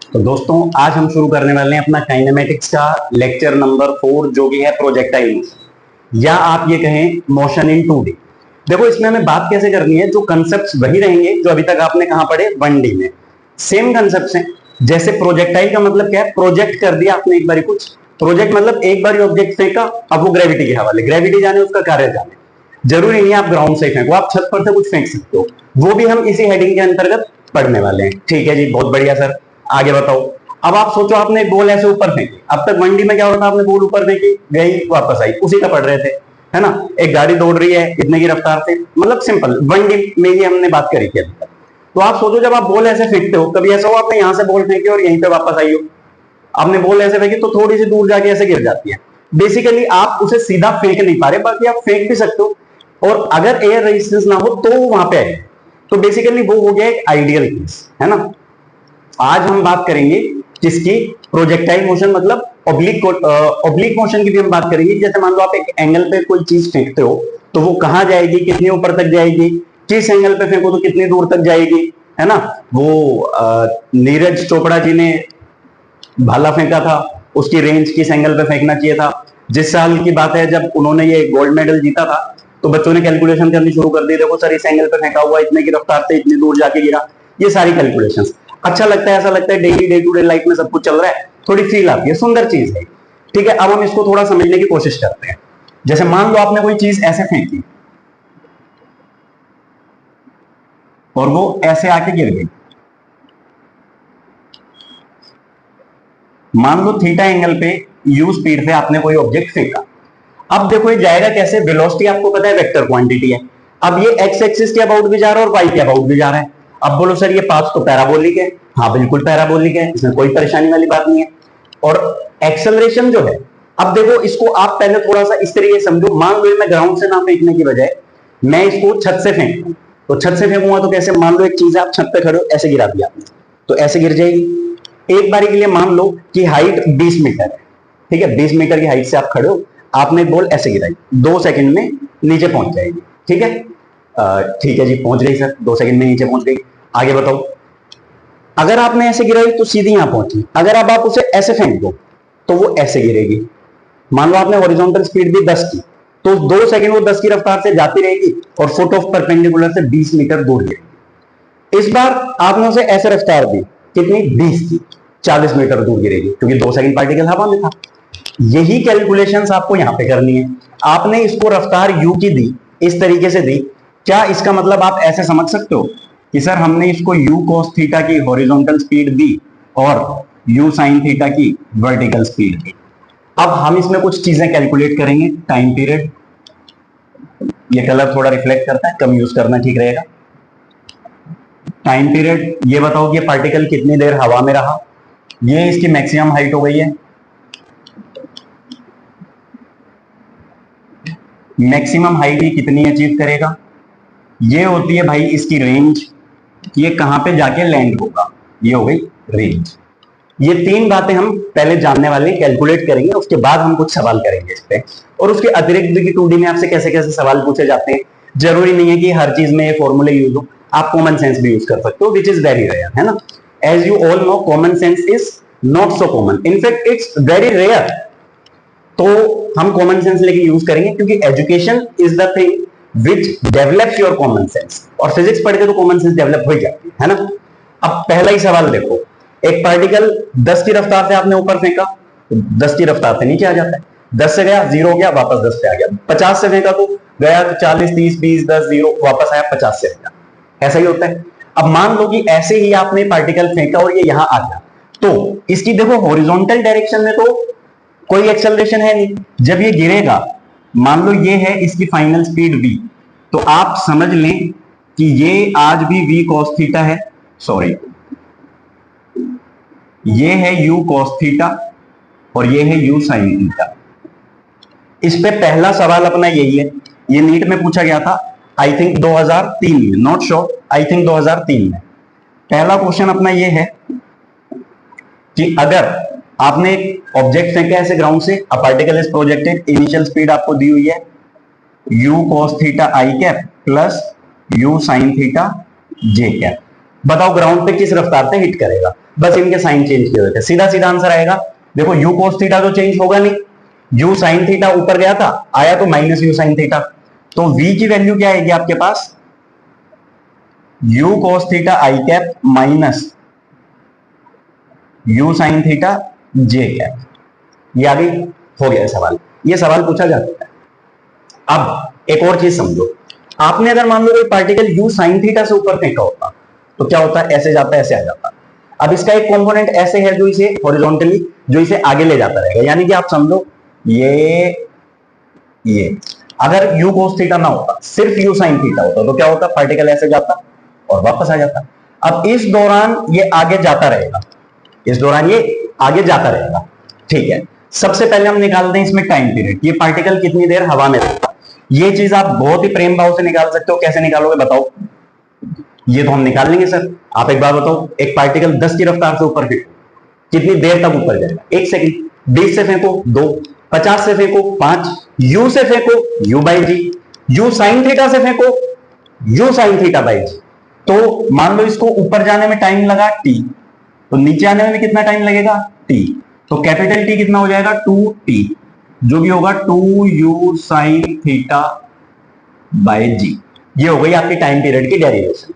तो दोस्तों आज हम शुरू करने वाले हैं अपना काइनेमेटिक्स का लेक्चर नंबर 4 जो कि है प्रोजेक्टाइल मोशन या आप ये कहें मोशन इन 2D। देखो इसमें हमें बात कैसे करनी है, जो कंसेप्ट्स वही रहेंगे जो अभी तक आपने कहां पढ़े 1D में। सेम कंसेप्ट्स हैं। जैसे प्रोजेक्टाइल का मतलब क्या है, प्रोजेक्ट कर दिया आपने एक बार कुछ। प्रोजेक्ट मतलब एक बार ऑब्जेक्ट फेंका, अब वो ग्रेविटी के हवाले, ग्रेविटी जाने उसका कार्य जाने। जरूरी नहीं है आप ग्राउंड से फेंको, आप छत पर से कुछ फेंक सकते हो। वो भी हम इसी हेडिंग के अंतर्गत पढ़ने वाले हैं। ठीक है जी, बहुत बढ़िया सर, आगे बताओ। अब आप सोचो आपने बॉल ऐसे ऊपर फेंकी, अब तक 1D में क्या होता था, आपने बॉल ऊपर फेंकी, गई वापस आई, उसी का पढ़ रहे थे, है ना। एक गाड़ी दौड़ रही है इतने की रफ्तार से, मतलब सिंपल 1D में ही हमने बात करी थी अभी तक। तो आप सोचो जब आप बॉल ऐसे फेंकते हो, कभी ऐसा हो आपने यहां से बॉल फेंकी और यहीं पे वापस आई हो। आपने बॉल ऐसे फेंकी तो थोड़ी सी दूर जाके ऐसे गिर जाती है। बेसिकली आप उसे सीधा फेंक नहीं पा रहे, बाकी आप फेंक भी सकते हो, और अगर एयर रेजिस्टेंस ना हो तो वहां पे आए। तो बेसिकली वो हो गया एक आइडियल केस, है ना। आज हम बात करेंगे किसकी, प्रोजेक्टाइल मोशन, मतलब ऑब्लिक मोशन की भी हम बात करेंगे। जैसे मान लो आप एक एंगल पे कोई चीज फेंकते हो तो वो कहां जाएगी, कितने ऊपर तक जाएगी, किस एंगल पे फेंको तो कितनी दूर तक जाएगी, है ना। वो नीरज चोपड़ा जी ने भाला फेंका था, उसकी रेंज किस एंगल पे फेंकना चाहिए था। जिस साल की बात है जब उन्होंने ये गोल्ड मेडल जीता था, तो बच्चों ने कैलकुलेशन करनी शुरू कर दी। देखो सर इस एंगल पे फेंका हुआ, इतने की रफ्तार से इतनी दूर जाके गिरा। ये सारी कैलकुलेशंस अच्छा लगता है, ऐसा लगता है daily day to day life में सब कुछ चल रहा है, थोड़ी फील आती है, सुंदर चीज है। ठीक है, अब हम इसको थोड़ा समझने की कोशिश करते हैं। जैसे मान लो आपने कोई चीज ऐसे फेंकी और वो ऐसे आके गिर गई। मान लो थीटा एंगल पे यू स्पीड से आपने कोई ऑब्जेक्ट फेंका। अब देखो ये जाएगा कैसे, वेलोसिटी आपको पता है वेक्टर क्वांटिटी है। अब ये एक्स एक्सिस के अबाउट भी जा रहा है और वाई के अबाउट भी जा रहा है। अब बोलो सर ये पाथ तो पैराबोलिक है। हाँ बिल्कुल पैराबोलिक है, इसमें कोई परेशानी वाली बात नहीं है। और एक्सेलरेशन जो है, अब देखो इसको आप पहले थोड़ा सा इस तरीके समझो। मान लो मैं ग्राउंड से ना फेंकने की बजाय मैं इसको छत से फेंकूं, तो छत से फेंकूंगा तो कैसे, मान लो एक चीज है आप छत पे खड़े हो, ऐसे गिरा दिया आपने, तो ऐसे गिर जाएगी। एक बारी के लिए मान लो कि हाइट 20 मीटर है, ठीक है, 20 मीटर की हाइट से आप खड़े हो, आपने बॉल ऐसे गिराई, 2 सेकंड में नीचे पहुंच जाएगी। ठीक है, ठीक है जी, पहुंच गई सर, 2 सेकंड में नीचे पहुंच गई। आगे बताओ, अगर आपने ऐसे गिराई तो सीधी यहां पहुंची, अगर अब आप उसे ऐसे फेंक दो तो वो ऐसे गिरेगी। मान लो आपने हॉरिजॉन्टल स्पीड दी 10 की, तो 2 सेकंड वो 10 की रफ्तार से जाती रहेगी और फुट ऑफ परपेंडिकुलर से 20 मीटर दूर गिरेगी। इस बार आपने उसे ऐसे रफ्तार दी, कितनी, 20 की, 40 मीटर दूर गिरेगी, क्योंकि 2 सेकंड पार्टिकल हवा में था। यही कैलकुलेशंस आपको यहां पे करनी है। आपने इसको रफ्तार u की दी, इस तरीके से दी, क्या इसका मतलब आप ऐसे समझ सकते हो कि सर हमने इसको u cos थीटा की हॉरिजॉन्टल स्पीड दी और u sin थीटा की वर्टिकल स्पीड दी। अब हम इसमें कुछ चीजें कैलकुलेट करेंगे। टाइम पीरियड, ये कलर थोड़ा रिफ्लेक्ट करता है, कम यूज करना ठीक रहेगा। टाइम पीरियड, ये बताओ कि ये पार्टिकल कितनी देर हवा में रहा, ये इसकी मैक्सिमम हाइट हो गई है। मैक्सिमम हाइट ही कितनी अचीव करेगा, ये होती है भाई इसकी रेंज, ये कहां पे जाके लैंड होगा, ये हो गई रेंज। ये 3 बातें हम पहले जानने वाले, कैलकुलेट करेंगे, उसके बाद हम कुछ सवाल करेंगे इस पे। और उसके अतिरिक्त भी 2D में आपसे कैसे कैसे सवाल पूछे जाते हैं। जरूरी नहीं है कि हर चीज में ये फॉर्मूले यूज हो, आप कॉमन सेंस भी यूज कर सकते हो, विच इज वेरी रेयर, है ना। As you all know common sense is not so common, in fact it's very rare. तो हम कॉमन सेंस लेके यूज करेंगे, क्योंकि education is the thing which develops your common sense, और फिजिक्स पढ़ के तो कॉमन सेंस डेवलप हो जाती है ना। अब पहला ही सवाल देखो, एक पार्टिकल 10 की रफ्तार से आपने ऊपर फेंका, तो 10 की रफ्तार से नीचे आ जाता है, 10 से गया 0 हो गया, वापस 10 पे आ गया। 50 से फेंका तो गया 40 30 20 10 0, वापस आया 50 से गया, ऐसा ही होता है। अब मान लो कि ऐसे ही आपने पार्टिकल फेंका और ये यहां आ गया, तो इसकी देखो हॉरिजॉन्टल डायरेक्शन में तो कोई एक्सेलरेशन है नहीं। जब ये गिरेगा, मान लो ये है इसकी फाइनल स्पीड v, तो आप समझ लें कि ये आज भी v cos थीटा है, सॉरी ये है u cos थीटा और ये है u sin थीटा। इस पे पहला सवाल अपना यही है, ये नीट में पूछा गया था, आई थिंक 2003 में, नॉट श्योर, आई थिंक 2003 में। पहला क्वेश्चन अपना ये है कि अगर आपने एक ऑब्जेक्ट फेंका ऐसे ग्राउंड से, a particle is projected, initial speed आपको दी हुई है u cos theta i cap plus u sin theta j cap. बताओ ग्राउंड पे किस रफ्तार से हिट करेगा। बस इनके साइन चेंज किए हुए थे। सीधा सीधा आंसर आएगा। देखो यू कोस थीटा तो चेंज होगा नहीं, यू साइन थीटा ऊपर गया था, आया तो माइनस यू साइन थीटा, तो v की वैल्यू क्या आएगी आपके पास, u cos theta i cap minus u sine theta j cap. ये आगे हो गया सवाल, ये सवाल पूछा जाता है। अब एक और चीज समझो, आपने अगर मान लो कोई पार्टिकल यू साइन थीटा से ऊपर फेंका होता तो क्या होता है, ऐसे जाता है ऐसे आ जाता। अब इसका एक कंपोनेंट ऐसे है जो इसे हॉरिजॉन्टली, जो इसे आगे ले जाता रहेगा, यानी कि आप समझो ये अगर यू कोस थीटा ना होता, सिर्फ यू साइन थीटा होता, तो क्या होता, पार्टिकल ऐसे जाता और वापस आ जाता। अब इस दौरान ये आगे जाता रहेगा, इस दौरान ये आगे जाता रहेगा, ठीक है। सबसे पहले हम निकालते हैं इसमें टाइम पीरियड, ये पार्टिकल कितनी देर हवा में रहता। ये चीज आप बहुत ही प्रेम भाव से निकाल सकते हो। कैसे निकालोगे बताओ, ये तो हम निकाल लेंगे सर। आप एक बार बताओ, एक पार्टिकल 10 की रफ्तार से ऊपर फेंको, कितनी देर तक ऊपर जाएगा, 1 सेकंड। 20 से फेंको 2, 50 से फेंको 5, यू से फेंको u by g, u sine theta से फेंको u sine theta by g. तो मान लो इसको ऊपर जाने में टाइम लगा t, तो नीचे आने में भी कितना टाइम लगेगा t, तो कैपिटल T कितना हो जाएगा 2t, जो भी होगा 2u साइन थीटा बाई जी। ये हो गई आपकी टाइम पीरियड की डेरिवेशन।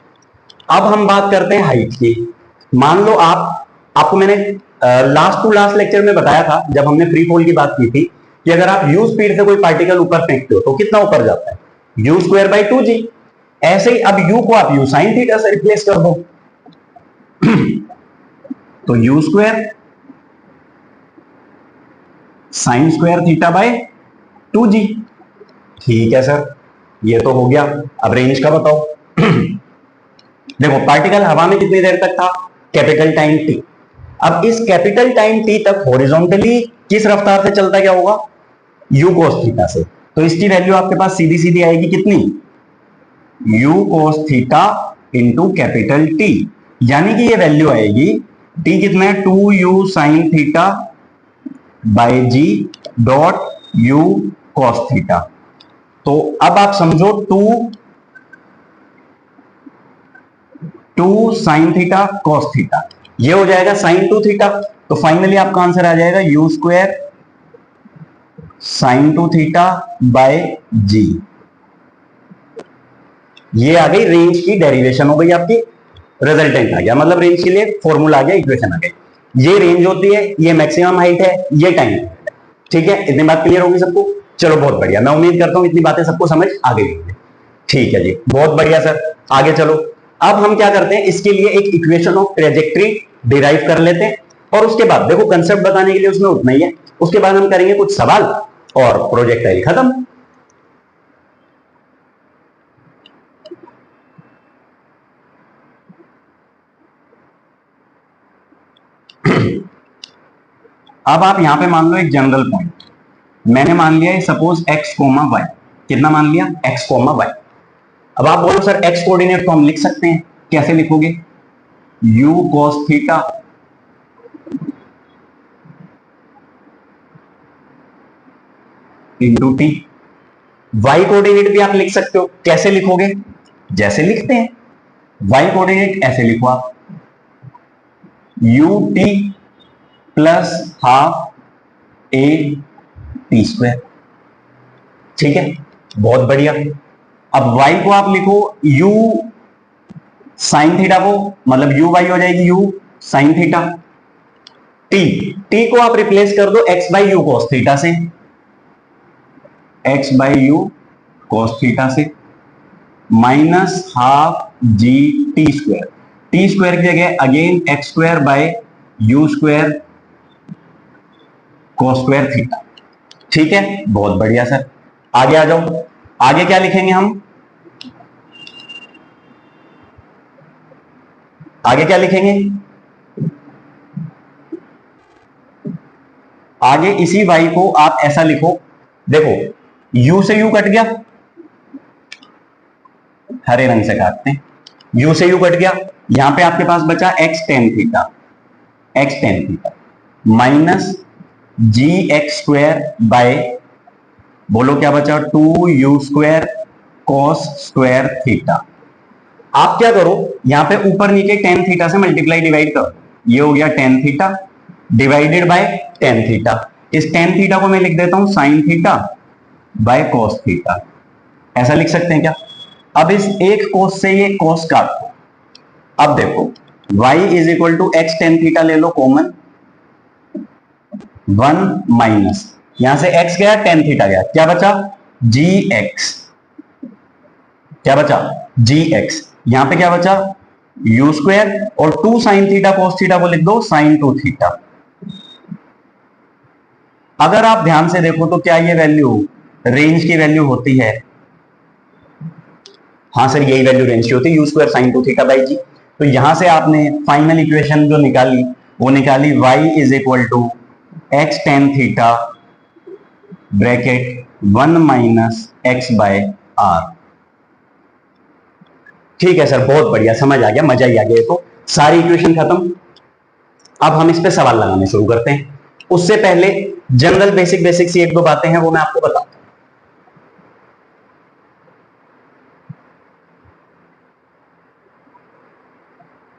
अब हम बात करते हैं हाइट की। मान लो आपको मैंने लास्ट टू लास्ट लेक्चर में बताया था, जब हमने फ्री फॉल की बात की थी, कि अगर आप u स्पीड से कोई पार्टिकल ऊपर फेंकते हो तो कितना ऊपर जाता है, u स्क्वायर बाई 2g। ऐसे ही अब u को आप u साइन थीटा से रिप्लेस कर दो तो u square sine square theta by 2g। ठीक है सर, ये तो हो गया। अब रेंज का बताओ देखो पार्टिकल हवा में कितनी देर तक था, कैपिटल टाइम t। अब इस कैपिटल टाइम t तक हॉरिजॉन्टली किस रफ्तार से चलता क्या होगा, u cos थीटा से। तो इसकी वैल्यू आपके पास सीधी सीधी आएगी कितनी, u cos theta into capital T, यानी कि ये वैल्यू आएगी t कितना है 2u sine theta by g dot u cos theta. तो अब आप समझो 2 साइन थीटा कॉस थीटा, ये हो जाएगा साइन 2 थीटा। तो फाइनली आपका आंसर आ जाएगा u square sine 2 theta by g. ये आ गई रेंज की डेरिवेशन, हो गई आपकी, रिजल्टेंट आ गया, मतलब रेंज के लिए फॉर्मूला आ गया, इक्वेशन आ गई। ये रेंज होती है, ये मैक्सिमम हाइट है, ये टाइम है। ठीक है, इतनी बात क्लियर होगी सबको। चलो बहुत बढ़िया, मैं उम्मीद करता हूं इतनी बातें सबको समझ आ गई होंगी। ठीक है जी, बहुत बढ़िया सर, आगे चलो। अब हम क्या करते हैं, इसके लिए एक इक्वेशन ऑफ ट्रेजेक्ट्री डिराइव कर लेते हैं, और उसके बाद देखो कंसेप्ट बताने के लिए उसमें उतना ही है, उसके बाद हम करेंगे कुछ सवाल और प्रोजेक्टाइल खत्म। अब आप यहां पे मान लो एक जनरल पॉइंट, मैंने मान लिया सपोज x कोमा y, कितना मान लिया x कोमा y। अब आप बोलो सर x कोऑर्डिनेट तो हम लिख सकते हैं, कैसे लिखोगे, u cos theta into T. y coordinate भी आप लिख सकते हो, कैसे लिखोगे, जैसे लिखते हैं, y कोऑर्डिनेट ऐसे लिखो आप, u t plus half A T square. ठीक है, बहुत बढ़िया। अब y को आप लिखो u साइन थीटा को, मतलब u y हो जाएगी u साइन थीटा। t को आप रिप्लेस कर दो x by u cos theta से, x by u cos theta से, minus half g t square, t square की जगह again x square by u square cos square theta. ठीक है, बहुत बढ़िया सर, आगे आ जाओ। आगे क्या लिखेंगे हम, आगे क्या लिखेंगे, आगे इसी y को आप ऐसा लिखो, देखो u से u कट गया, हरे रंग से काटते हैं, u से u कट गया, यहां पे आपके पास बचा x tan theta, x tan theta minus g x square by, बोलो क्या बचा, 2u square cos square theta. आप क्या करो, यहां पे ऊपर नीचे टेन थीटा से मल्टीप्लाई डिवाइड करो, ये हो गया tan theta divided by tan theta. इस टेन थीटा को मैं लिख देता हूं sine theta by cos theta, ऐसा लिख सकते हैं क्या? अब इस एक कोस से ये कोस काट दो। अब देखो y is equal to x tan theta ले लो कॉमन, 1 माइनस यहां से x गया टेन थीटा गया, क्या बचा जी एक्स, क्या बचा जी एक्स, यहां पे क्या बचा यू स्क्वायर, और 2 साइन थीटा कोस थीटा को लिख दो साइन 2 थीटा। अगर आप ध्यान से देखो तो क्या ये वैल्यू रेंज की वैल्यू होती है? हाँ सर यही वैल्यू रेंज की होती है, u square sine 2 theta by g. तो यहां से आपने फाइनल इक्वेशन जो निकाली वो निकाली y is equal to x tan theta bracket 1 minus x by R. ठीक है सर, बहुत बढ़िया, समझ आ गया, मजा ही आ गया। तो सारी इक्वेशन खत्म। अब हम इस पे सवाल लगाने शुरू करते हैं। उससे पहले जनरल बेसिक बेसिक सी एक दो बातें हैं वो मैं आपको बताता हूं।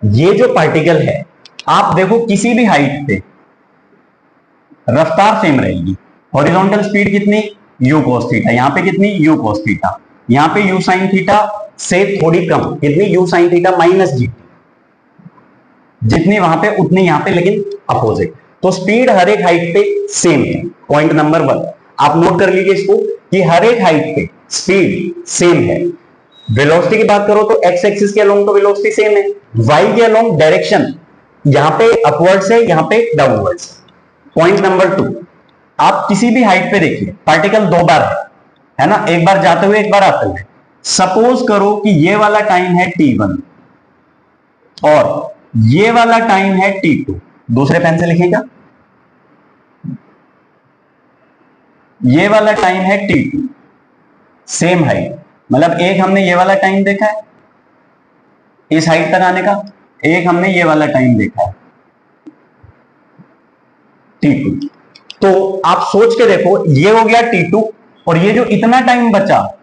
ये जो पार्टिकल है आप देखो किसी भी हाइट पे रफ्तार सेम रहेगी। हॉरिजॉन्टल स्पीड कितनी u cos थीटा, यहां पे कितनी u cos थीटा, यहां पे u sin थीटा से थोड़ी कम, कितनी u sin थीटा माइनस जी, जितनी वहां पे उतनी यहां पे लेकिन अपोजिट। तो स्पीड हर एक हाइट पे सेम है। पॉइंट नंबर 1 आप नोट कर लीजिए इसको कि हर एक हाइट पे स्पीड सेम है। वेलोसिटी की बात करो तो एक्स एक्सिस के अलोंग तो वेलोसिटी सेम है, वाई के अलोंग डायरेक्शन यहां पे अपवर्ड्स है, यहां पे डाउनवर्ड्स। पॉइंट नंबर 2 आप किसी भी हाइट पे देखिए पार्टिकल दो बार है ना, एक बार जाते हुए एक बार आते हुए। सपोज करो कि ये वाला टाइम है t1 और ये वाला टाइम है t2, दूसरे पेन से लिखेगा, ये वाला टाइम है t2 सेम हाइट, मतलब एक हमने ये वाला टाइम देखा है इस हाइट तक आने का, एक हमने ये वाला टाइम देखा है t2। तो आप सोच के देखो ये हो गया t2 और ये जो इतना टाइम बचा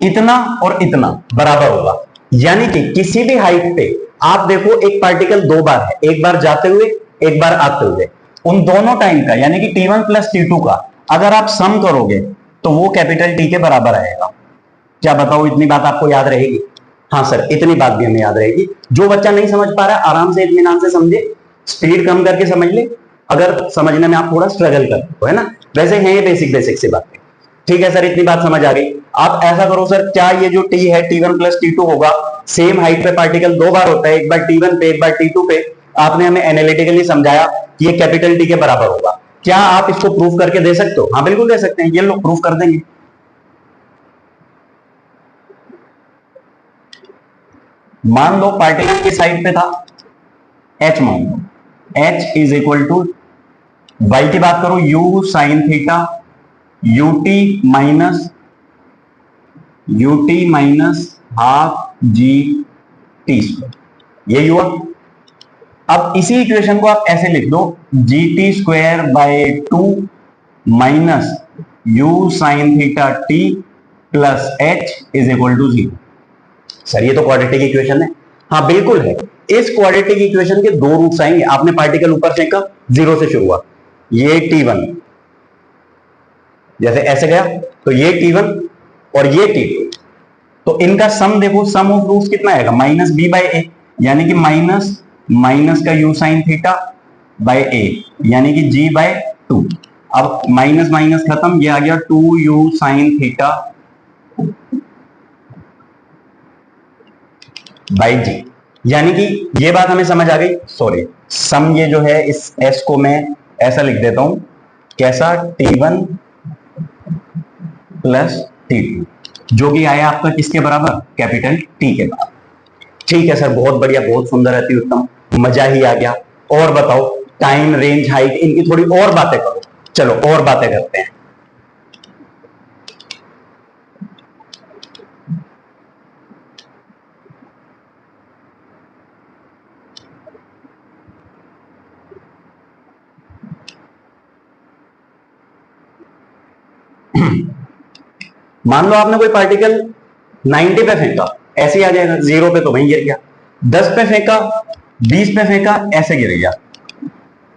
इतना और इतना बराबर होगा। यानी कि किसी भी हाइट पे आप देखो एक पार्टिकल दो बार है, एक बार जाते हुए एक बार आते हुए, उन दोनों टाइम का यानी कि t1 प्लस t2 का अगर आप सम करोगे तो वो कैपिटल T के बराबर आएगा। क्या बताओ इतनी बात आपको याद रहेगी? हाँ सर इतनी बात भी हमें याद रहेगी। जो बच्चा नहीं समझ पा रहा आराम से इत्मीनान से समझे, स्पीड कम करके समझ ले अगर समझने में आप थोड़ा स्ट्रगल करते हो, है ना। वैसे है ये बेसिक बेसिक से बातें। ठीक है सर इतनी बात समझ आ गई। आप ऐसा करो सर, क्या ये जो t है t1 प्लस t2 होगा, सेम हाइट पे पार्टिकल दो बार होता है, एक बार t1 पे एक बार t2 पे, आपने हमें एनालिटिकली समझाया कि ये कैपिटल T के बराबर होगा। क्या आप इसको प्रूफ करके दे सकते हो? हाँ बिल्कुल दे सकते हैं, ये लोग प्रूफ कर देंगे। मान लो पार्टिकल किस साइड पे था, h मान लो, h is equal to y की बात करो u sine theta ut minus half g t square, ये हुआ। अब इसी इक्वेशन को आप ऐसे लिख दो g t square by 2 minus u sine theta t plus h is equal to 0। Sir ये तो क्वाड्रेटिक इक्वेशन है। हाँ बिल्कुल है, इस क्वाड्रेटिक इक्वेशन के दो रूट्स आएंगे। आपने पार्टिकल ऊपर फेंका, जीरो से शुरू हुआ, ये t1 जैसे ऐसे गया तो ये t1 और ये t2, तो इनका सम देखो, सम ऑफ रूट्स कितना आएगा माइनस बी बाई ए, यानी कि माइनस माइनस का u साइन थीटा बाय ए यानी कि g बाय 2। अब माइनस माइनस खत्म, ये आ गया 2u साइन थीटा बाई जी, यानी कि ये बात हमें समझ आ गई। सॉरी सम ये जो है इस s को मैं ऐसा लिख देता हूं, कैसा t1 प्लस t2 जो कि आया आपका किसके बराबर, कैपिटल T के बराबर। ठीक है सर बहुत बढ़िया, बहुत सुंदर, अति उत्तम, मजा ही आ गया। और बताओ टाइम रेंज हाइट इनकी थोड़ी और बातें करो, चलो और बातें करते हैं। मान लो आपने कोई पार्टिकल 90 पे फेंका, ऐसे ही आ जाएगा, 0 पे तो वहीं गिर गया। 10 पे फेंका 20 पे फेंका, ऐसे गिर गया।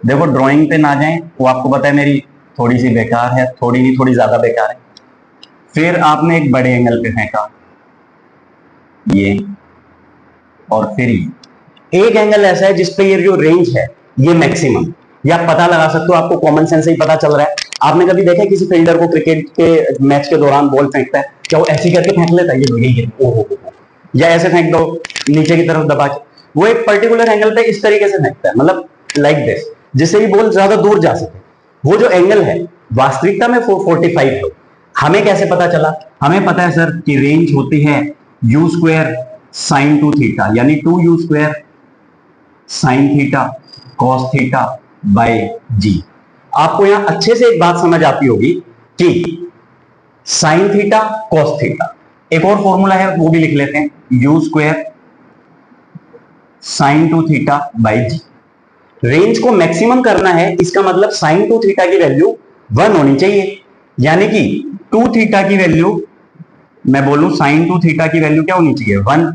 देखो ड्राइंग पे ना जाएं, वो आपको पता है मेरी थोड़ी सी बेकार है, थोड़ी नहीं थोड़ी ज्यादा बेकार है। फिर आपने एक बड़े एंगल पे फेंका, ये, और फिर ये एक एंगल ऐसा है जिसपे ये जो रेंज है ये मैक्सिमम, ये आप पता लगा सकते हो, आपको कॉमन सेंस से ही पता चल रहा है। आपने कभी देखा किसी फील्डर को क्रिकेट के मैच के दौरान बॉल फेंकता है, क्या वो ऐसे करके फेंक लेता है, ये यही ओहो, या ऐसे फेंक दो नीचे की तरफ दबा के, वो एक पर्टिकुलर एंगल पे इस तरीके से फेंकता है, मतलब लाइक दिस, जिससे ये बॉल ज्यादा दूर जा सके। वो जो एंगल है वास्तविकता में 45 है। हमें कैसे पता चला? हमें पता है सर कि रेंज होती है यू स्क्वायर साइन 2 थीटा, यानी 2u square sine theta cos theta by g. आपको यहां अच्छे से एक बात समझ आती होगी कि साइन थीटा कॉस थीटा, एक और फॉर्मूला है वो भी लिख लेते हैं, u square sine 2 theta by g. Range को मैक्सिमम करना है, इसका मतलब साइन 2 थीटा की वैल्यू 1 होनी चाहिए, यानी कि 2 थीटा की वैल्यू, मैं बोलूं साइन 2 थीटा की वैल्यू क्या होनी चाहिए? 1।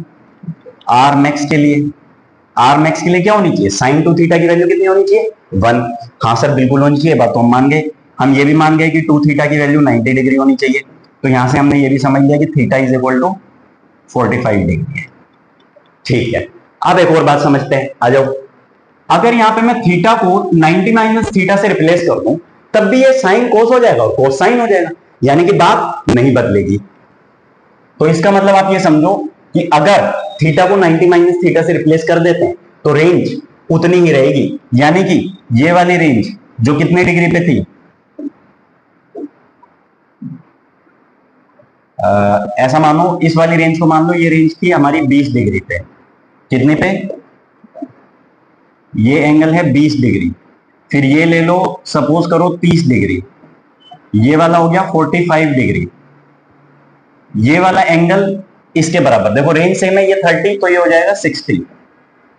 आर मैक्स के लिए, आर मैक्स के लिए क्या होनी चाहिए? साइन 2 थीटा की वैल्यू कितनी होनी चाहिए? 1। हाँ सर बिल्कुल होनी चाहिए, बात तो हम मान गए। हम ये भी मान गए कि 2 थीटा की वैल्यू 90 डिग्री होनी चाहिए, तो यहां से हमने ये भी समझ लिया कि theta is equal to 45 degree है। ठीक है, अब एक और बात समझते हैं, आ जाओ। अगर यहां पे मैं थीटा को 90 माइनस थीटा से रिप्लेस कर दूं, तब भी ये साइन कोस हो जाएगा और कोस साइन हो जाएगा, यानी कि बात नहीं बदलेगी। तो इसका मतलब आप ये समझो कि अगर थीटा को 90 माइनस थीटा से रिप्लेस कर देते हैं तो रेंज उतनी ही रहेगी, यानी कि ये वाली रेंज जो कितने डिग्री पे थी, ऐसा मानो इस वाली रेंज को मान लो, ये रेंज थी हमारी 20 डिग्री पे। कितने पे? ये एंगल है 20 डिग्री, फिर ये ले लो सपोज करो 30 डिग्री, ये वाला हो गया 45 डिग्री, ये वाला एंगल इसके बराबर, देखो रेंज सेम है, ये 30 तो ये हो जाएगा 60,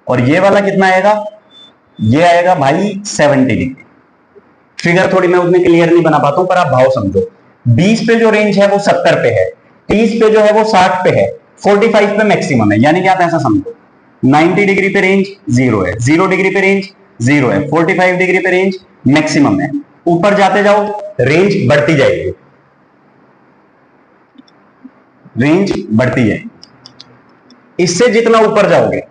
और ये वाला कितना आएगा? ये आएगा भाई 70 डिग्री। फिगर थोड़ी मैं उतनी क्लियर नहीं बना पाता हूं, पर आप भाव समझो। 20 पे जो रेंज है वो 70 पे है, 30 पे जो है वो 60 पे है, 45 पे मैक्सिमम है, यानी कि आप ऐसा समझो 90 डिग्री पे रेंज 0 है, 0 डिग्री पे रेंज 0 है, 45 डिग्री पे रेंज मैक्सिमम है। ऊपर जाते जाओ रेंज बढ़ती जाएगी, रेंज बढ़ती है। इससे जितना ऊपर जाओगे,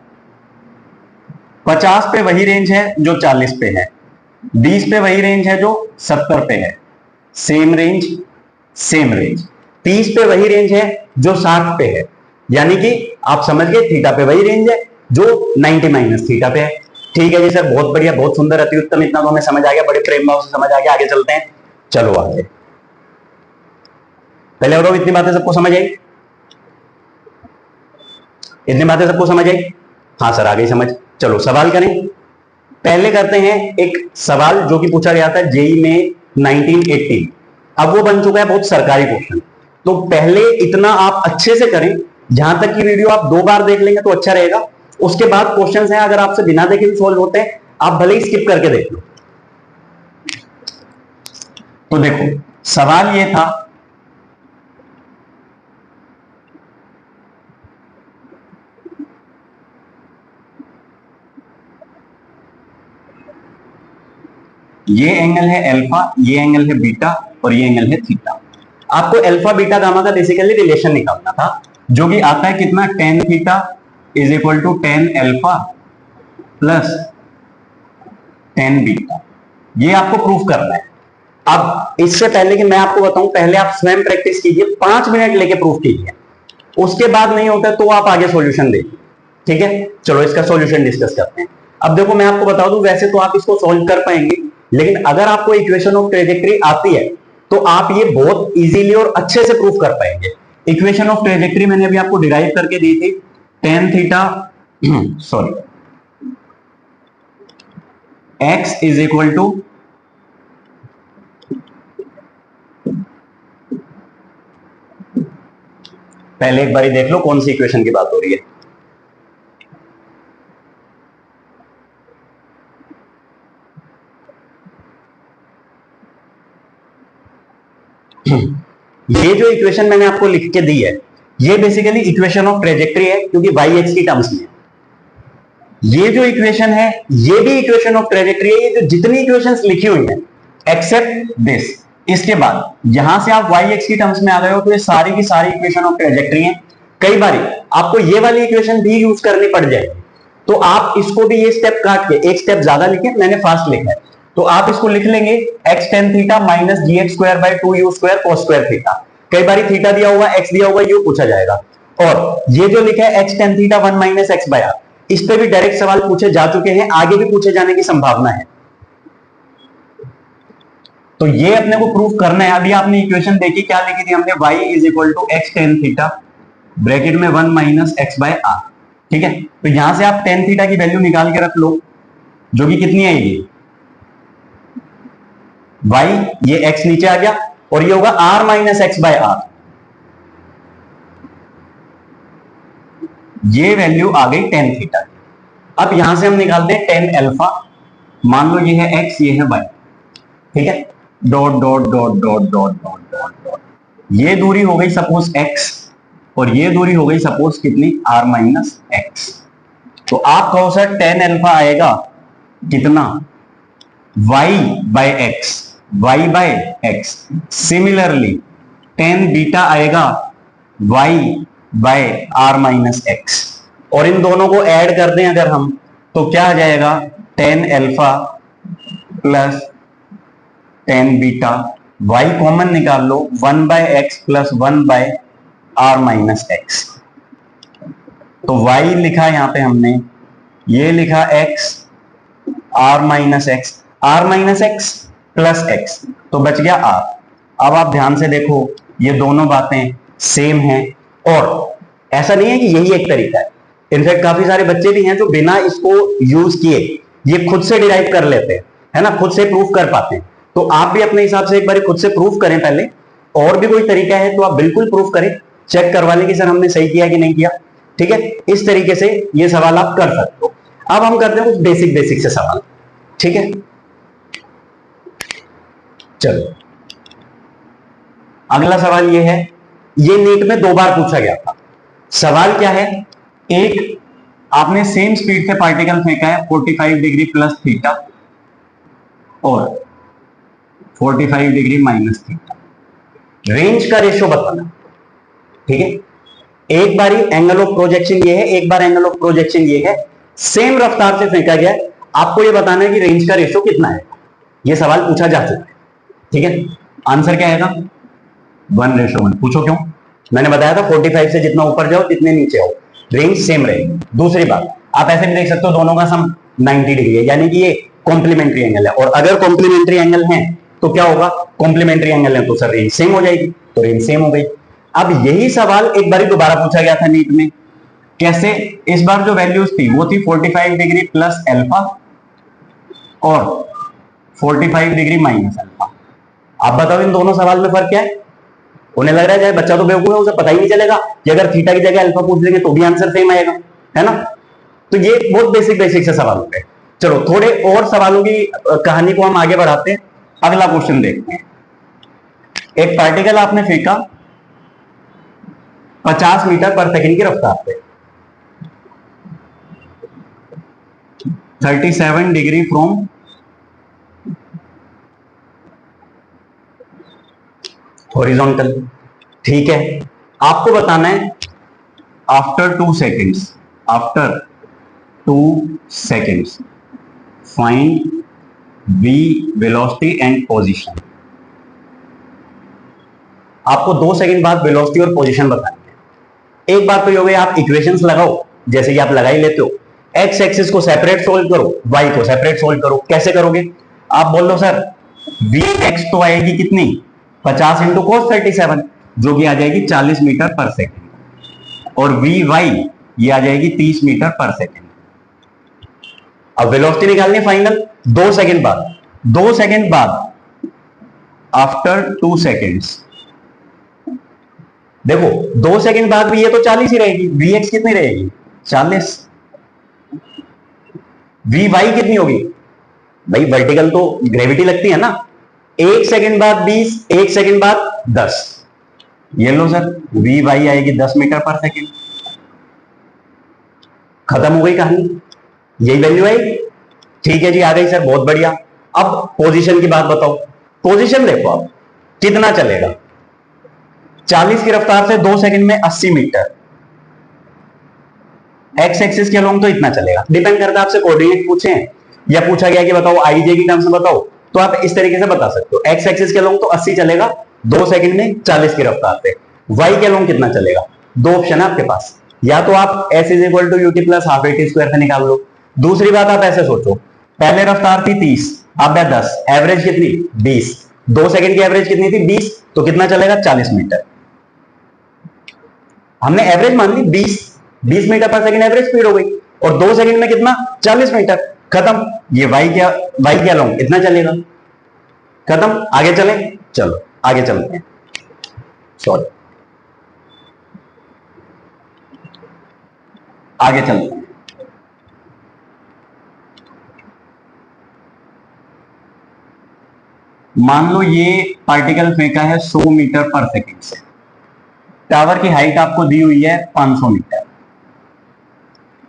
50 पे वही रेंज है जो 40 पे है, 20 पे वही रेंज है जो 70 पे है, सेम रेंज सेम रेंज। 30 पे वही रेंज है जो 60 पे है, यानी कि आप समझ गए थीटा पे वही रेंज है जो 90 माइनस थीटा पे है। ठीक है जी सर, बहुत बढ़िया, बहुत सुंदर, अति उत्तम, इतना तो हमें समझ आ गया, बड़े प्रेम भाव से समझ आ गया। आगे चलते हैं, चलो आगे। पहले बताओ इतनी बातें सबको समझ आई? इतनी बातें सबको समझ आई? हाँ सर आ गई समझ। चलो सवाल करें, पहले करते हैं एक सवाल जो कि पूछा गया था जेई में 1980। अब वो बन चुका है बहुत सरकारी क्वेश्चन, तो पहले इतना आप अच्छे से करें, जहां तक की वीडियो आप 2 बार देख लेंगे तो अच्छा रहेगा। उसके बाद क्वेश्चंस हैं, अगर आपसे बिना देखे भी सॉल्व होते हैं आप भले ही स्किप करके देख लो। तो देखो सवाल ये था, ये एंगल है अल्फा, ये एंगल है बीटा, और ये एंगल है थीटा। आपको अल्फा बीटा गामा का बेसिकली रिलेशन निकालना था, जो कि आता है कितना, tan theta is equal to tan alpha plus tan beta. ये आपको प्रूफ करना है। अब इससे पहले कि मैं आपको बताऊं, पहले आप स्वयं प्रैक्टिस कीजिए, 5 मिनट लेके प्रूफ कीजिए। उसके बाद नहीं होता तो आप आगे सॉल्यूशन देखिए, ठीक है? चलो इसका सॉल्यूशन डिस्कस करते हैं। अब देखो मैं आपको बता दूं, वैसे तो आप इसको सॉल्व कर पाएंगे, लेकिन अगर आपको इक्वेशन ऑफ ट्रेजेक्टरी आती है तो आप ये बहुत इजीली और अच्छे से प्रूफ कर पाएंगे। इक्वेशन ऑफ ट्रेजेक्टरी मैंने अभी आपको डिराइव करके दी थी, tan theta sorry x is equal to पहले एक बारी देख लो कौन सी इक्वेशन की बात हो रही है। ये जो इक्वेशन मैंने आपको लिख के दी है, ये बेसिकली इक्वेशन ऑफ ट्रेजेक्टरी है, क्योंकि वाई एक्स की टर्म्स में है। ये जो इक्वेशन है ये भी इक्वेशन ऑफ ट्रेजेक्टरी है। ये जो जितनी इक्वेशंस लिखी हुई हैं एक्सेप्ट दिस, इसके बाद यहां से आप y x की टर्म्स में आ गए हो तो ये सारी की सारी इक्वेशन ऑफ ट्रेजेक्टरी हैं। कई बार आपको ये वाली इक्वेशन भी यूज करनी पड़ जाएगी, तो आप इसको भी ये स्टेप काट के एक स्टेप ज्यादा लिखे, मैंने फास्ट लिखा है, तो आप इसको लिख लेंगे x tan theta minus g x square by 2u square cos square theta. कई बार थीटा दिया होगा, x दिया होगा, u पूछा जाएगा। और ये जो लिखा है x tan theta 1 minus x by r, इस पे भी डायरेक्ट सवाल पूछे जा चुके हैं, आगे भी पूछे जाने की संभावना है। तो ये अपने को प्रूफ करना है। अभी आपने इक्वेशन देखी, क्या लिखी थी हमने, y is equal to x tan theta bracket में 1 माइनस एक्स बाय आर। ठीक है, तो यहां से आप टेन थीटा की वैल्यू निकाल के रख लो, जो कि कितनी आएगी, y, ये x नीचे आ गया, और ये होगा r minus x by r. ये वैल्यू आ गई टेन थीटा। अब यहां से हम निकालते हैं टेन अल्फा, मान लो ये है x, ये है y। ठीक है, dot dot dot dot dot dot dot dot, ये दूरी हो गई सपोज x, और ये दूरी हो गई सपोज कितनी, r माइनस एक्स। तो आप कहो सर टेन अल्फा आएगा कितना, y by x, y by x. Similarly tan beta आएगा y by r minus x, और इन दोनों को ऐड कर दें अगर हम, तो क्या आ जाएगा, tan alpha plus tan beta, y common निकाल लो, 1 by x plus 1 by r minus x. तो y लिखा यहां पे हमने, ये लिखा x, r minus x, r minus x plus x, तो बच गया r। अब आप ध्यान से देखो, ये दोनों बातें सेम हैं, और ऐसा नहीं है कि यही एक तरीका है। इनफैक्ट काफी सारे बच्चे भी हैं जो बिना इसको यूज किए ये खुद से डिराइव कर लेते हैं, है ना, खुद से प्रूफ कर पाते हैं। तो आप भी अपने हिसाब से एक बार खुद से प्रूफ करें पहले, और भी कोई तरीका है तो आप बिल्कुल प्रूफ करें, चेक करवा लें कि सर हमने सही किया कि नहीं किया। ठीक है, इस तरीके से ये सवाल आप कर सकते हो। अब हम करते हैं कुछ बेसिक बेसिक से सवाल। ठीक है, चलो अगला सवाल ये है, ये नीट में 2 बार पूछा गया था। सवाल क्या है, एक आपने सेम स्पीड से पार्टिकल फेंका है 45 डिग्री प्लस थीटा और 45 डिग्री माइनस थीटा, रेंज का रेशियो बताना। ठीक है, एक बारी एंगल ऑफ प्रोजेक्शन ये है, एक बार एंगल ऑफ प्रोजेक्शन ये है, सेम रफ्तार से फेंका गया, आपको ये बताना है कि रेंज का रेशियो कितना है। ये सवाल पूछा जा चुका है। ठीक है, आंसर क्या आएगा, 1:1। पूछो क्यों, मैंने बताया था 45 से जितना ऊपर जाओ जितने नीचे आओ रेंज सेम रहेगी। दूसरी बात, आप ऐसे भी देख सकते हो दोनों का सम 90 डिग्री है, यानी कि ये कॉम्प्लीमेंट्री एंगल है, और अगर कॉम्प्लीमेंट्री एंगल है तो क्या होगा, कॉम्प्लीमेंट्री एंगल है तो सर रेंज सेम हो जाएगी, तो रेंज सेम हो गई। अब यही सवाल एक बार दोबारा पूछा गया था नीट में, कैसे, इस बार जो वैल्यूज थी वो थी 45 डिग्री प्लस अल्फा और 45 डिग्री माइनस अल्फा। आप बताओ इन दोनों सवाल में फर्क क्या है। उन्हें लग रहा है चाहे बच्चा तो बेवकूफ है, उसे पता ही नहीं चलेगा कि अगर थीटा की जगह अल्फा पूछ लेंगे तो भी आंसर सेम आएगा, है ना। तो ये बहुत बेसिक बेसिक से सवाल होते हैं। चलो थोड़े और सवालों की कहानी को हम आगे बढ़ाते हैं। अगला क्वेश्चन देखते हैं, एक पार्टिकल आपने फेंका 50 मीटर पर सेकंड की रफ्तार पे, 37 डिग्री फ्रॉम हॉरिजॉन्टल। ठीक है, आपको बताना है after 2 seconds, after 2 seconds find v velocity and position. आपको 2 सेकंड बाद वेलोसिटी और पोजीशन बतानी है। एक बात तो ये हो गई, आप इक्वेशंस लगाओ जैसे कि आप लगा ही लेते हो, एक्स एक्सिस को सेपरेट सोल्व करो, वाई को सेपरेट सोल्व करो। कैसे करोगे, आप बोल लो सर वी एक्स तो आएगी कितनी, 50 इंटू कोस 37, जो कि आ जाएगी 40 मीटर पर सेकेंड, और वी वाई ये आ जाएगी 30 मीटर पर सेकेंड। अब वेलोसिटी निकालनी फाइनल 2 सेकंड बाद, 2 सेकंड बाद आफ्टर 2 सेकेंड्स, देखो 2 सेकंड बाद भी ये तो 40 ही रहेगी, वी एक्स कितनी रहेगी 40, वी वाई कितनी होगी, भाई वर्टिकल तो ग्रेविटी लगती है ना, 1 सेकंड बाद 20, 1 सेकंड बाद 10, ये लो सर वी वाई आएगी 10 मीटर पर सेकंड। खत्म हो गई कहानी, यही वैल्यू आई। ठीक है जी, आ गई सर, बहुत बढ़िया। अब पोजीशन की बात बताओ। पोजीशन देखो आप, कितना चलेगा? 40 की रफ्तार से 2 सेकंड में 80 मीटर। एक्स एक्सिस के अलोंग तो इतना चलेगा। डिपेंड करता है आपसे कोऑर्डिनेट पूछे या पूछा गया कि बताओ आईजे की टर्म्स में बताओ, तो आप इस तरीके से बता सकते हो। एक्स एक्सिस के अलोंग तो 80 चलेगा 2 सेकंड में 40 की रफ्तार से। वाई के अलोंग कितना चलेगा? दो ऑप्शन है आपके पास, या तो आप s is equal to u t plus half a t square से निकाल लो। दूसरी बात आप ऐसे सोचो, पहले रफ्तार थी 30, अब है 10, एवरेज कितनी? 20। 2 सेकंड की एवरेज कितनी थी? 20, तो कितना चलेगा? 40 मीटर। हमने एवरेज मान ली 20 मीटर पर सेकंड एवरेज स्पीड हो गई, और 2 सेकंड में कितना? 40 मीटर। खत्म। ये वाई क्या लॉन्ग इतना चलेगा। खत्म। आगे चलें, चलो आगे चलते हैं। सॉरी, आगे चलते हैं। मान लो ये पार्टिकल फेंका है 100 मीटर पर सेकंड से। टावर की हाइट आपको दी हुई है 500 मीटर।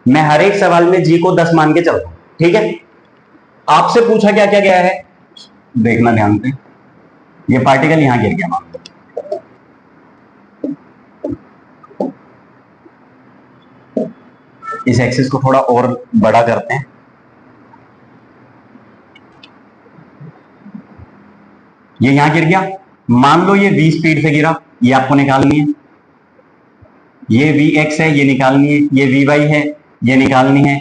मैं हर एक सवाल में जी को 10 मान के चल रहा हूं, ठीक है? आपसे पूछा क्या क्या गया है, देखना ध्यान से। ये पार्टिकल यहां गिर गया, मान लो। इस एक्सिस को थोड़ा और बड़ा करते हैं। ये यहां गिर गया। मान लो ये v स्पीड से गिरा, ये आपको निकालनी है। ये vx है, ये निकालनी है। ये vy है, ये निकालनी है।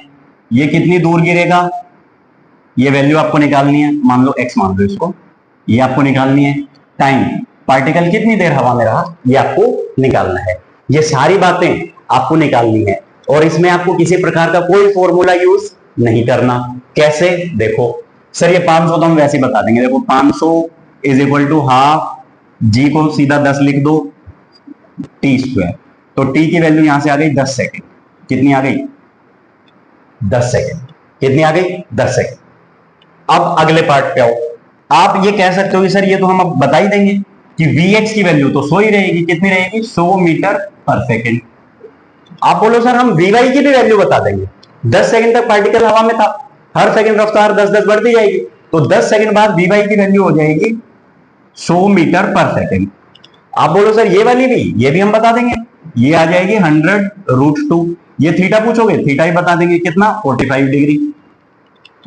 ये कितनी दूर गिरेगा, ये वैल्यू आपको निकालनी है। मान लो x मान लो इसको, ये आपको निकालनी है। टाइम, पार्टिकल कितनी देर हवा में रहा, ये आपको निकालना है। ये सारी बातें आपको निकालनी है, और इसमें आपको किसी प्रकार का कोई फॉर्मूला यूज नहीं करना। कैसे? देखो सर, ये 500 तो हम वैसे ही बता देंगे। देखो 500 इज इक्वल टू हाफ जी को सीधा 10 लिख दो टी स्क्वायर। तो टी की वैल्यू यहां से आ गई 10 सेकेंड। कितनी आ गई? 10 सेकेंड। कितनी आ गई? 10 सेकेंड। अब अगले पार्ट पे आओ। आप ये कह सकते हो कि सर ये तो हम अब बता ही देंगे कि Vx की वैल्यू तो 100 ही रहेगी। कितनी रहेगी? 100 मीटर पर सेकेंड। आप बोलो सर हम Vy की भी वैल्यू बता देंगे। 10 सेकंड तक पार्टिकल हवा में था, हर सेकंड रफ्तार 10-10 बढ़ती जाएगी, तो 10 सेकंड बाद Vy की वैल्यू हो जाएगी 100 मीटर पर सेकंड। आप बोलो सर ये वाली भी, ये भी हम बता देंगे। ये आ जाएगी 100√2। ये थीटा पूछोगे, थीटा ही बता देंगे। कितना? 45 डिग्री।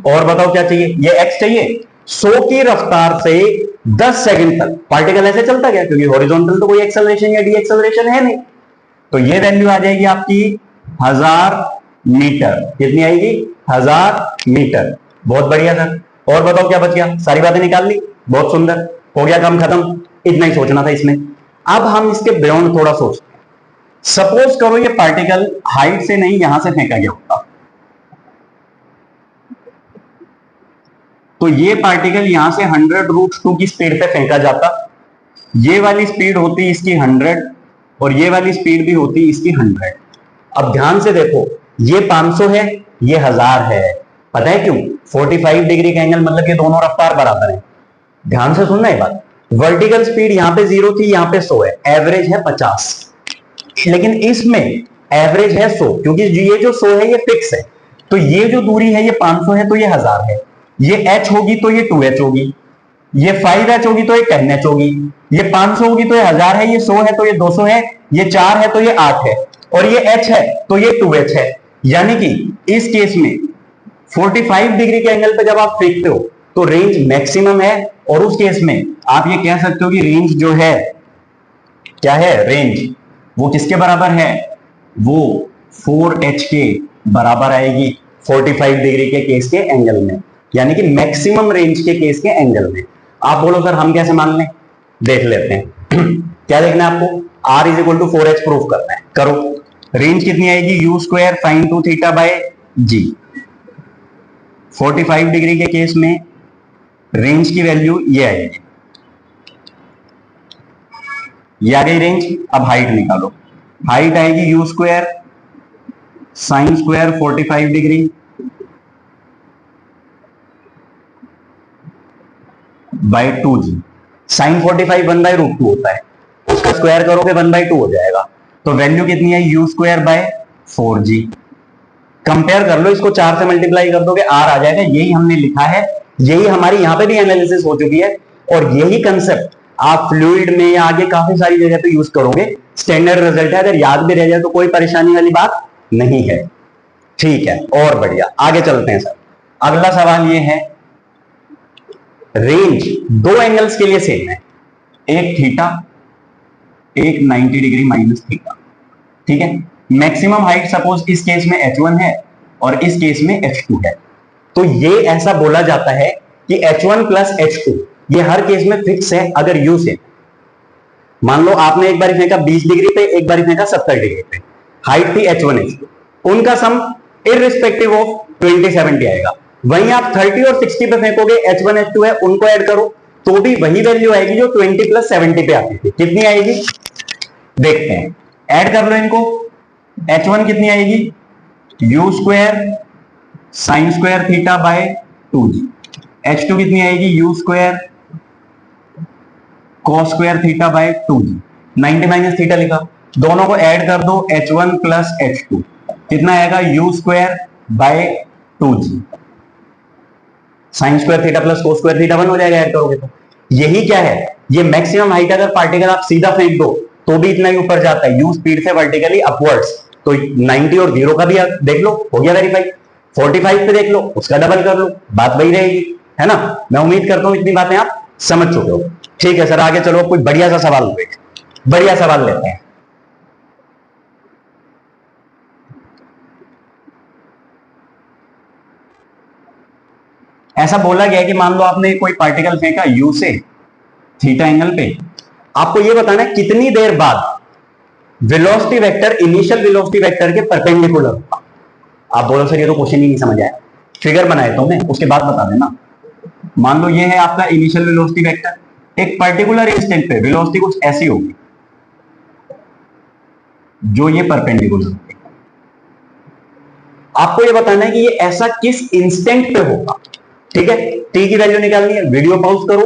और बताओ क्या चाहिए? ये एक्स चाहिए। 100 की रफ्तार से 10 सेकंड तक पार्टिकल ऐसे चलता गया, क्योंकि हॉरिजॉन्टल तो कोई एक्सेलरेशन या डी एक्सेलरेशन है नहीं। तो ये वैल्यू आ जाएगी आपकी 1000 मीटर। कितनी आएगी? 1000 मीटर। बहुत बढ़िया सर। और बताओ क्या बच गया? सारी बातें निकाल ली, बहुत सुंदर, हो गया काम खत्म। इतना ही सोचना था इसमें। अब हम इसके बियॉन्ड थोड़ा सोचते हैं। सपोज करो ये पार्टिकल हाइट से नहीं, यहां से फेंका गया होता, तो ये पार्टिकल यहां से 100√2 की स्पीड पे फेंका जाता। ये वाली स्पीड होती इसकी 100, और ये वाली स्पीड भी होती इसकी 100। अब ध्यान से देखो, ये 500 है, ये 1000 है। पता है क्यों? 45 डिग्री का एंगल, मतलब ये दोनों रफ्तार बराबर है। ध्यान से सुनना ये बात। वर्टिकल स्पीड यहां पे 0 थी, यहां पे 100 है, एवरेज है 50। लेकिन इसमें एवरेज है 100, क्योंकि ये जो 100 है ये फिक्स है। तो ये जो दूरी है ये 500 है, तो ये 1000 है। ये h होगी तो ये 2h होगी, ये 5h होगी तो ये 10h होगी, ये 500 होगी तो ये 1000 है, ये 100 है तो ये 200 है, ये 4 है तो ये 8 है, और ये h है तो ये 2h है। यानी कि इस केस में 45 डिग्री के एंगल पे जब आप फेंकते हो तो रेंज मैक्सिमम है, और उस केस में आप ये कह सकते हो कि रेंज जो है क्या है, रेंज वो किसके बराबर है? वो 4h के बराबर आएगी 45 डिग्री के केस के एंगल में, यानी कि मैक्सिमम रेंज के केस के एंगल में। आप बोलो सर हम कैसे मान लें? देख लेते हैं। क्या देखना है आपको? R is equal to 4h proof करना है। करो। रेंज कितनी आएगी? u square sine 2 theta by g। 45 degree के केस में रेंज की वैल्यू ये आएगी, ये आ गई रेंज। अब हाइट निकालो। हाइट आएगी u square sine square 45 degree by 2g। Sine 45 1/√2 होता है, उसका स्क्वायर करोगे 1/2 हो जाएगा। तो वैल्यू कितनी है? u square by 4g। Compare कर लो, इसको 4 से मल्टीप्लाई कर दोगे आर आ जाएगा। यही हमने लिखा है, यही हमारी यहां पे भी एनालिसिस हो चुकी है, और यही कंसेप्ट आप फ्लूइड में या आगे काफी सारी जगह पे यूज करोगे। स्टैंडर्ड रिजल्ट है, अगर याद भी रह जाए तो कोई परेशानी वाली बात नहीं है। ठीक है, और बढ़िया, आगे चलते हैं सर। अगला सवाल ये है, रेंज दो एंगल्स के लिए सेम है, एक थीटा, एक 90 डिग्री माइनस थीटा। ठीक है, मैक्सिमम हाइट सपोज इस केस में h1 है और इस केस में h2 है। तो ये ऐसा बोला जाता है कि h1 प्लस h2 ये हर केस में फिक्स है अगर u से। मान लो आपने एक बार फेंका 20 डिग्री पे, एक बार फेंका 70 डिग्री पे, हाइट थी h1 h2, उनका सम इररिस्पेक्टिव ऑफ 2070 आएगा। वहीं आप 30 और 60 पे फेंकोगे, h1 h2 है, उनको ऐड करो तो भी वही वैल्यू आएगी जो 20 प्लस 70 पे आती थी। कितनी आएगी देखते हैं, ऐड कर लो इनको। h1 कितनी आएगी, u square sine square theta by 2g। h2 कितनी आएगी, u square cos square theta by 2g। 90 minus theta लिखा, दोनों को ऐड कर दो, h1 प्लस h2 कितना आएगा, u square by 2g। Sign square theta plus cos square theta 1 हो जाएगा ऐड करोगे तो। यही क्या है, ये मैक्सिमम हाइट अगर पार्टिकल आप सीधा फेंक दो तो भी इतना ही ऊपर जाता है, u स्पीड से वर्टिकली अपवर्ड्स। तो 90 और 0 का भी देख लो, हो गया वेरीफाई। 45 पे देख लो, उसका डबल कर लो, बात वही रहेगी, है ना। मैं उम्मीद करता हूं इतनी बातें आप समझ चुके हो। ठीक है सर, आगे चलो, कोई बढ़िया सा सवाल लो, बढ़िया सवाल लेते हैं। ऐसा बोला गया है कि मान लो आपने कोई पार्टिकल फेंका u से थीटा एंगल पे, आपको यह बताना है कितनी देर बाद velocity vector initial velocity vector के परपेंडिकुलर होगा। आप बोलो सर ये तो क्वेश्चन ही नहीं समझ आया, फिगर बनाए तो मैं उसके बाद बता देना। मान लो ये है आपका इनिशियल वेलोसिटी वेक्टर, एक पर्टिकुलर इंस्टेंट पे वेलोसिटी कुछ ऐसी होगी जो ये परपेंडिकुलर होगी। आपको ये बताना है कि ये ऐसा किस इंस्टेंट पे होगा। ठीक है, टी की वैल्यू निकालनी है, वीडियो पॉज करो,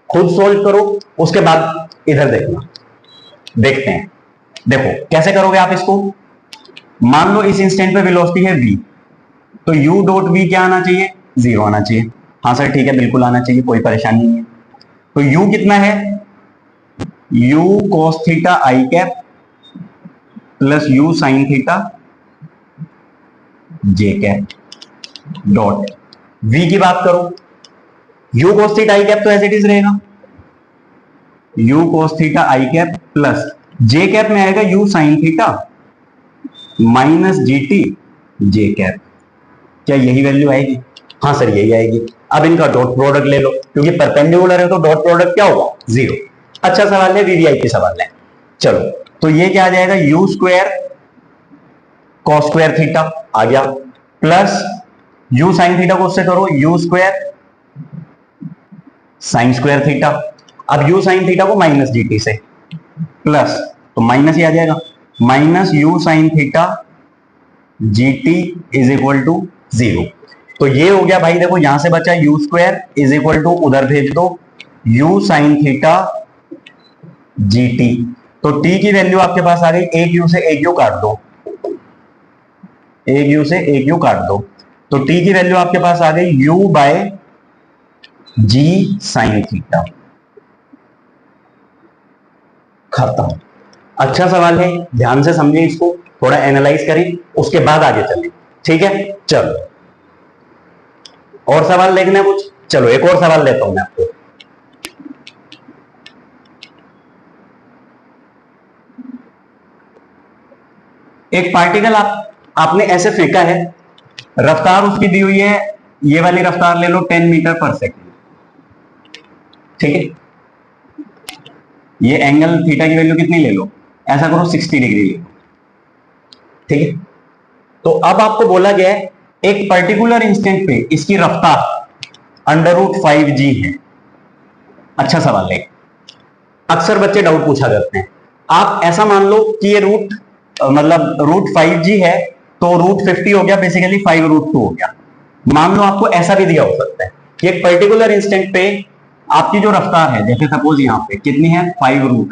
खुद सोल्व करो, उसके बाद इधर देखना। देखते हैं, देखो कैसे करोगे आप इसको। मान लो इस इंस्टेंट पे वेलोसिटी है v, तो u डॉट v क्या आना चाहिए, 0 आना चाहिए। हाँ सर ठीक है, बिल्कुल आना चाहिए, कोई परेशानी नहीं है। तो u कितना है, u cos theta i cap plus u sin theta j cap dot v की बात करो, u cos theta i cap तो एज इट इज रहेगा, u cos theta i cap plus j cap में आएगा u sin theta minus gt j cap. क्या यही value आएगी, हाँ सर यही आएगी। अब इनका डॉट प्रोडक्ट ले लो, क्योंकि परपेंडिकुलर है तो डॉट प्रोडक्ट क्या होगा, 0। अच्छा सवाल है, वीवीआईपी सवाल है। चलो तो ये क्या आ जाएगा, u square cos square theta आ गया, प्लस u sin थीटा को उससे करो, u square sine square theta. अब u sin थीटा को माइनस gt से, प्लस तो माइनस ही आ जाएगा, minus u sin theta gt is equal to 0। तो ये हो गया भाई, देखो यहां से बचा u square is equal to, उधर भेज दो u sin थीटा gt। तो t की वैल्यू आपके पास आ गई, एक u से एक u काट दो, एक u से एक u काट दो, तो t की वैल्यू आपके पास आ गई u बाय g sin थीटा। खत्म। अच्छा सवाल है, ध्यान से समझें इसको, थोड़ा एनालाइज करें, उसके बाद आगे चलें। ठीक है, चलो और सवाल देखना है कुछ, चलो एक और सवाल लेता हूं मैं आपको। एक पार्टिकल आपने ऐसे फेंका है, रफ्तार उसकी दी हुई है, ये वाली रफ्तार ले लो 10 मीटर पर सेकेंड। ठीक है, ये एंगल थीटा की वैल्यू कितनी ले लो, ऐसा करो 60 डिग्री ले लो। ठीक है, तो अब आपको बोला गया है एक पर्टिकुलर इंस्टेंट पे इसकी रफ्तार √5g है। अच्छा सवाल है, अक्सर बच्चे डाउट पूछा करते हैं। आप ऐसा मान लो कि ये √5g है, तो √50 हो गया, बेसिकली 5√2 हो गया। मान लो आपको ऐसा भी दिया हो सकता है कि एक पर्टिकुलर इंस्टेंट पे आपकी जो रफ्तार है, जैसे सपोज यहां पे कितनी है 5√2,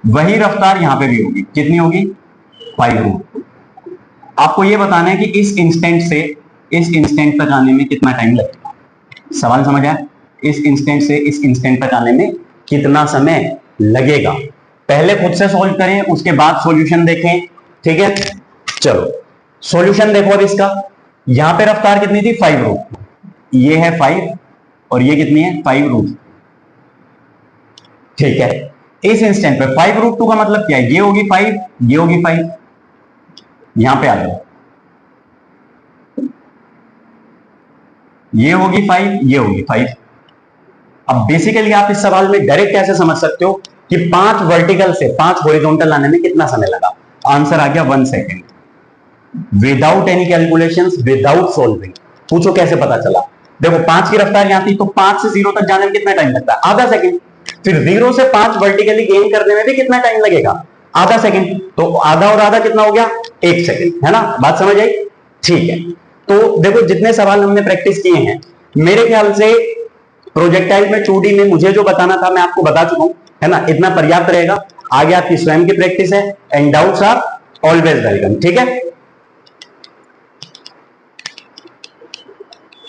वही रफ्तार यहां पे भी होगी, कितनी होगी 5√2। आपको ये बताना है कि इस इंस्टेंट से इस इंस्टेंट तक आने में कितना टाइम लगेगा। सवाल समझ आया? इस इंस्टेंट से इस इंस्टेंट तक आने में कितना समय लगेगा। पहले खुद से सोल्व करें, उसके बाद सॉल्यूशन देखें, ठीक है। चलो सॉल्यूशन देखो अब इसका। यहां पे रफ्तार कितनी थी? 5 रूट, ये है 5 और ये कितनी है? 5 रूट, ठीक है। इस इंस्टेंट पे 5 रूट 2 का मतलब क्या है? ये होगी 5, ये होगी 5। यहां पे आ जाओ, ये होगी 5, ये होगी 5। अब बेसिकली आप इस सवाल में डायरेक्ट कैसे समझ सकते हो कि 5 वर्टिकल से 5 हॉरिजॉन्टल आने में कितना समय लगा? आंसर आ गया 1 second, without any calculations, without solving. पूछो कैसे पता चला? देखो 5 की रफ्तार यहां थी, तो 5 से 0 तक जाने में कितना टाइम लगता है? आधा सेकंड। फिर 0 से 5 वर्टिकली गेन करने में भी कितना टाइम लगेगा? आधा सेकंड। तो आधा और आधा कितना हो गया? 1 सेकंड, है ना? बात समझ आई? ठीक है। तो देखो जितने सवाल हमने प्रैक्टिस किए हैं, मेरे ख्याल से प्रोजेक्टाइल में 2D में मुझे जो बताना था मैं आपको बता चुका हूं, है ना? इतना पर्याप्त रहेगा। आगे आपकी स्वयं की प्रैक्टिस है, and doubts are always welcome, ठीक है।